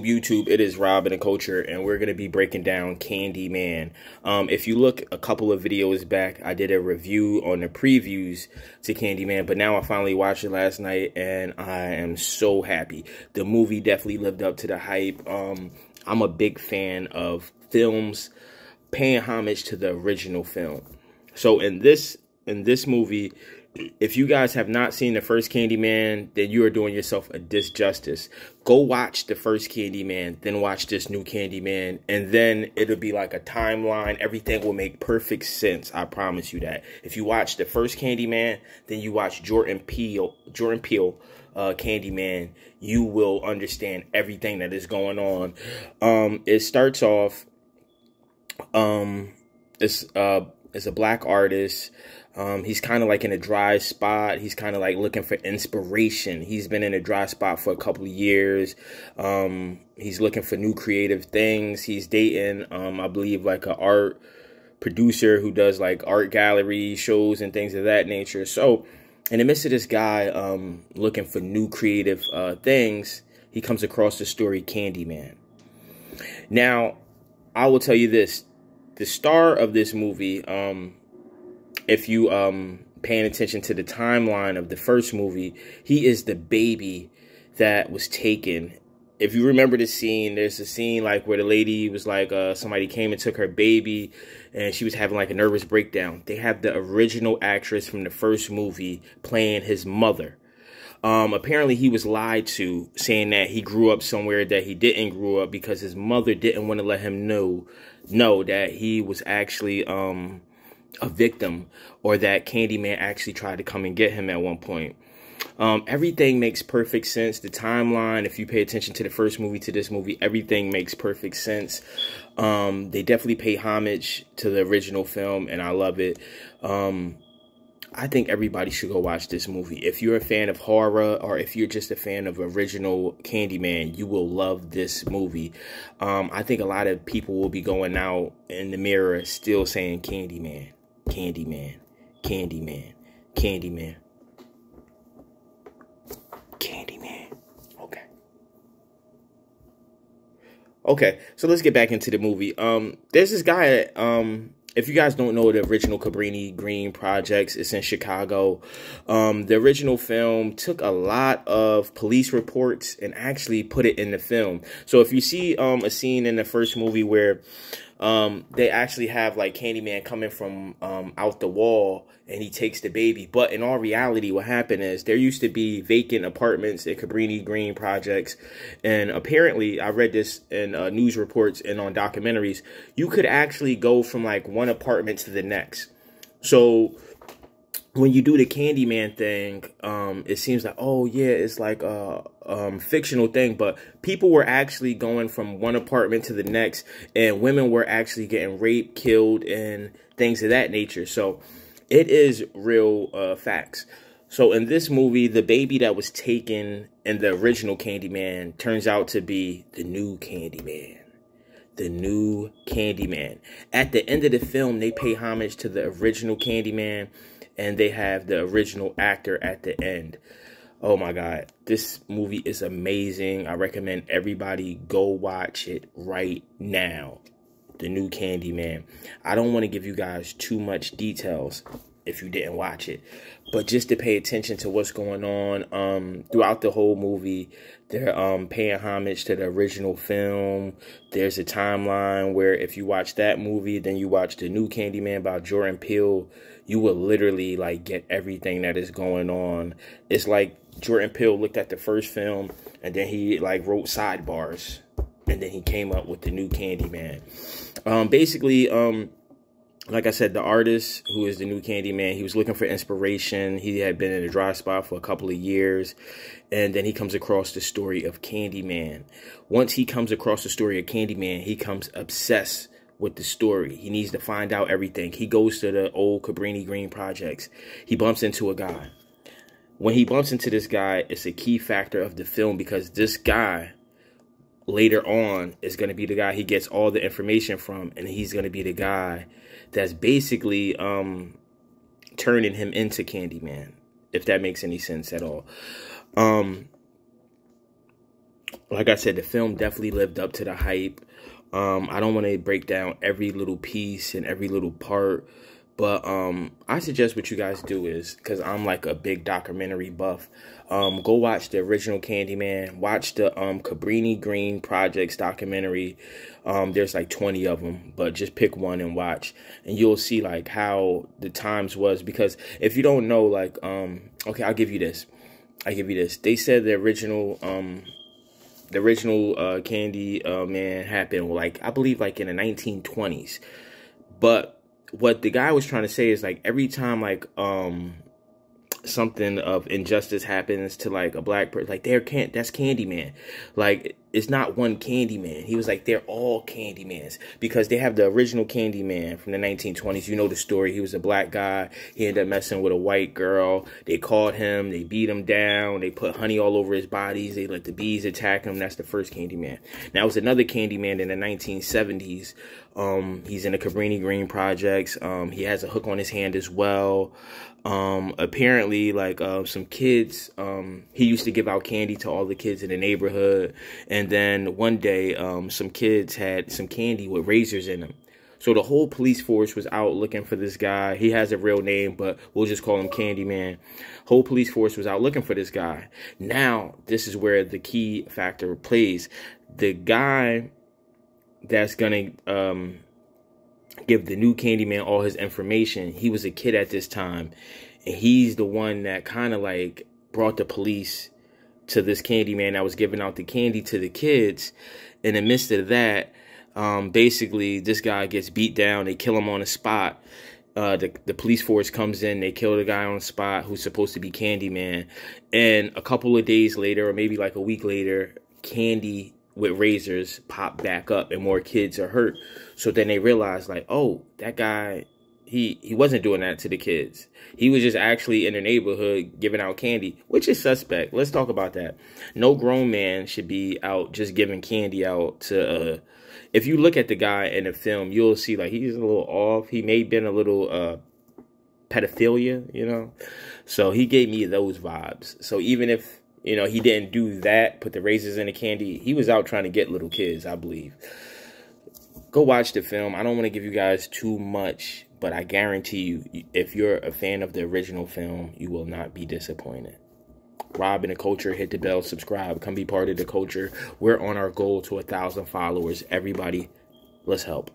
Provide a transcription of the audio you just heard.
YouTube, it is Rob and the Culture, and we're going to be breaking down Candyman. If you look a couple of videos back, I did a review on the previews to Candyman, but now I finally watched it last night, and I am so happy. The movie definitely lived up to the hype. I'm a big fan of films paying homage to the original film. So in this movie, if you guys have not seen the first Candyman, then you are doing yourself a disjustice. Go watch the first Candyman, then watch this new Candyman, and then it'll be like a timeline. Everything will make perfect sense. I promise you that. If you watch the first Candyman, then you watch Jordan Peele, Candyman, you will understand everything that is going on. It starts off, it's a black artist. He's kind of like in a dry spot. He's kind of like looking for inspiration. He's been in a dry spot for a couple of years. He's looking for new creative things. He's dating, I believe, like an art producer who does like art gallery shows and things of that nature. So in the midst of this guy looking for new creative things, he comes across the story Candyman. Now, I will tell you this. The star of this movie, if you paying attention to the timeline of the first movie, he is the baby that was taken. If you remember the scene, there's a scene like where the lady was like, somebody came and took her baby, and she was having like a nervous breakdown. They have the original actress from the first movie playing his mother. Apparently he was lied to, saying that he grew up somewhere that he didn't grow up because his mother didn't want to let him know that he was actually a victim, or that Candyman actually tried to come and get him at one point. Everything makes perfect sense. The timeline, if you pay attention to the first movie to this movie, everything makes perfect sense. They definitely pay homage to the original film, and I love it. I think everybody should go watch this movie. If you're a fan of horror, or if you're just a fan of original Candyman, you will love this movie. I think a lot of people will be going out in the mirror still saying Candyman, Candyman, Candyman, Candyman, Candyman. Okay, so let's get back into the movie. There's this guy, if you guys don't know the original Cabrini Green Projects, it's in Chicago. The original film took a lot of police reports and actually put it in the film. So if you see a scene in the first movie where they actually have like Candyman coming from out the wall, and he takes the baby. But in all reality, what happened is there used to be vacant apartments at Cabrini Green Projects. And apparently, I read this in news reports and on documentaries, you could actually go from like one apartment to the next. So when you do the Candyman thing, it seems like, oh yeah, it's like a fictional thing, but people were actually going from one apartment to the next, and women were actually getting raped, killed, and things of that nature. So it is real facts. So in this movie, the baby that was taken in the original Candyman turns out to be the new Candyman. The new Candyman. At the end of the film, they pay homage to the original Candyman, and they have the original actor at the end. Oh my God, this movie is amazing. I recommend everybody go watch it right now. The new Candyman. I don't want to give you guys too much details if you didn't watch it, but just to pay attention to what's going on throughout the whole movie. They're paying homage to the original film. There's a timeline where if you watch that movie, then you watch the new Candyman by Jordan Peele, you will literally like get everything that is going on. It's like Jordan Peele looked at the first film, and then he like wrote sidebars, and then he came up with the new Candyman. Basically, like I said, the artist who is the new Candyman, he was looking for inspiration. He had been in a dry spot for a couple of years, and then he comes across the story of Candyman. Once he comes across the story of Candyman, he comes obsessed with the story. He needs to find out everything. He goes to the old Cabrini Green Projects. He bumps into a guy. When he bumps into this guy, it's a key factor of the film, because this guy later on is going to be the guy he gets all the information from, and he's going to be the guy that's basically turning him into Candyman, if that makes any sense at all. like I said, the film definitely lived up to the hype. I don't want to break down every little piece and every little part, but I suggest what you guys do is, because I'm like a big documentary buff, go watch the original Candyman, watch the Cabrini Green Projects documentary. There's like 20 of them, but just pick one and watch, and you'll see like how the times was. Because if you don't know, like, okay, I'll give you this. They said the original Candy Man happened, like, I believe like in the 1920s. But what the guy was trying to say is, like, every time like something of injustice happens to like a black person, like, that's Candyman. Like, it's not one Candyman. He was like, they're all Candymans, because they have the original Candyman from the 1920s. You know the story. He was a black guy. He ended up messing with a white girl. They caught him. They beat him down. They put honey all over his bodies. They let the bees attack him. That's the first Candyman. Now, it was another Candyman in the 1970s. He's in the Cabrini Green Projects. He has a hook on his hand as well. Apparently, like, some kids, he used to give out candy to all the kids in the neighborhood. And then one day, some kids had some candy with razors in them. So the whole police force was out looking for this guy. He has a real name, but we'll just call him Candyman. Whole police force was out looking for this guy. Now, this is where the key factor plays. The guy that's going to give the new Candyman all his information, he was a kid at this time. And he's the one that kind of like brought the police to this Candyman that was giving out the candy to the kids. In the midst of that, basically, this guy gets beat down. They kill him on the spot. The police force comes in. They kill the guy on the spot who's supposed to be Candyman. And a couple of days later, or maybe like a week later, Candy with razors pop back up and more kids are hurt. So then they realize, like, oh, that guy, he wasn't doing that to the kids. He was just actually in the neighborhood giving out candy, which is suspect. Let's talk about that. No grown man should be out just giving candy out to, if you look at the guy in the film, you'll see, like, he's a little off. He may have been a little pedophilia, you know? So he gave me those vibes. So even if, you know, he didn't do that, put the razors in the candy, he was out trying to get little kids, I believe. Go watch the film. I don't want to give you guys too much, but I guarantee you, if you're a fan of the original film, you will not be disappointed. Rob and the Culture, hit the bell, subscribe, come be part of the culture. We're on our goal to 1,000 followers. Everybody, let's help.